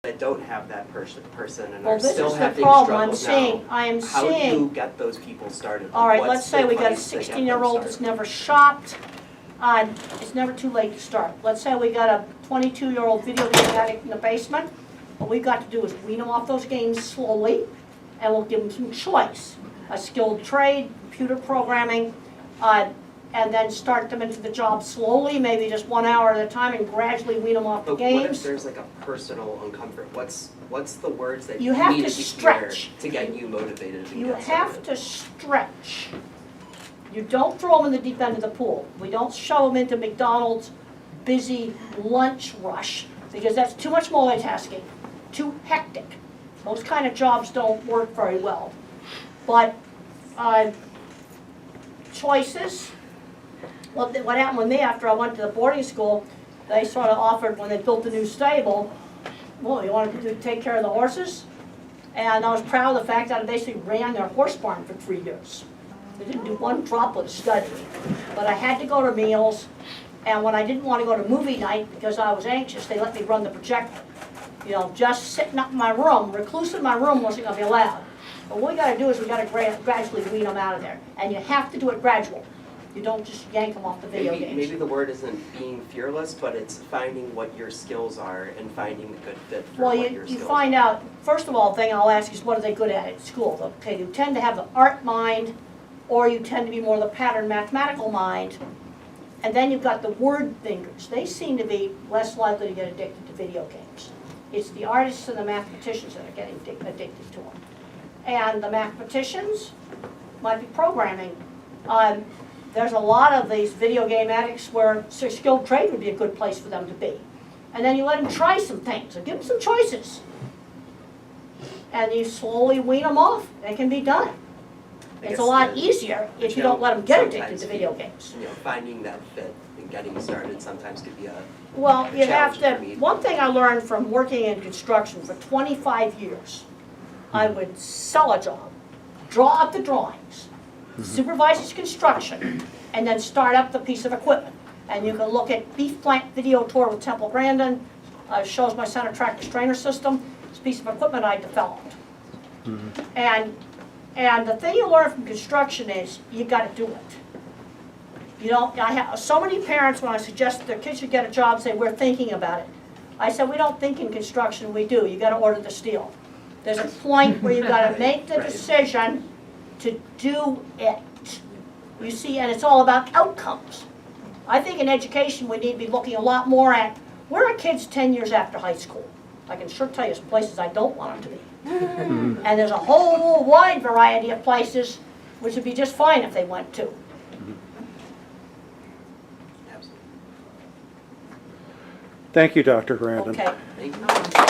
that don't have that person and Well, are this still is the having problem. I'm struggles seeing, now. I am How do you seeing, get those people started? all right, What's let's say the we got a advice to get them 16-year-old that's started? never shopped. It's never too late to start. Let's say we got a 22-year-old video game addict in the basement. What we've got to do is wean them off those games slowly, and we'll give them some choice. A skilled trade, computer programming, and then start them into the job slowly, maybe just 1 hour at a time, and gradually wean them off the But what if games. there's like a personal uncomfort? What's the words that You have need to to be stretch. clear to get you motivated and You get have started? to stretch. You don't throw them in the deep end of the pool. We don't shove them into McDonald's busy lunch rush, because that's too much multitasking, too hectic. Those kind of jobs don't work very well. But choices, what happened with me after I went to the boarding school, they sort of offered, when they built the new stable, well, you want to take care of the horses? And I was proud of the fact that I basically ran their horse barn for 3 years. They didn't do one droplet of study. But I had to go to meals, and when I didn't want to go to movie night because I was anxious, they let me run the projector. You know, just sitting up in my room, recluse in my room wasn't going to be allowed. But what we got to do is we got to gradually wean them out of there. And you have to do it gradual. You don't just yank them off the video games. Maybe the word isn't being fearless, but it's finding what your skills are and finding the good fit for Well, what your you skills find are. out, first of all, the thing I'll ask is what are they good at school? Okay, you tend to have the art mind, or you tend to be more the pattern mathematical mind, and then you've got the word thinkers. They seem to be less likely to get addicted to video games. It's the artists and the mathematicians that are getting addicted to them. And the mathematicians might be programming. There's a lot of these video game addicts where skilled trade would be a good place for them to be. And then you let them try some things, or give them some choices. And you slowly wean them off. They can be done. It's a lot easier if you don't let them get addicted to video games. You know, finding that fit and getting started sometimes could be a Well, you have to, challenge for me. one thing I learned from working in construction for 25 years, I would sell a job, draw up the drawings, supervise its construction, and then start up the piece of equipment. And you can look at Beef Plant Video Tour with Temple Grandin, shows my center tractor strainer system. It's a piece of equipment I developed. And the thing you learn from construction is you got to do it. You know, I have so many parents, when I suggest their kids should get a job, say, we're thinking about it. I said, we don't think in construction, we do. You got to order the steel. There's a point where you got to make the decision to do it. You see, and it's all about outcomes. I think in education we need to be looking a lot more at where are kids 10 years after high school. I can sure tell you some places I don't want them to be. And there's a whole wide variety of places which would be just fine if they went to. Absolutely. Thank you, Dr. Grandin. Okay. Thank you.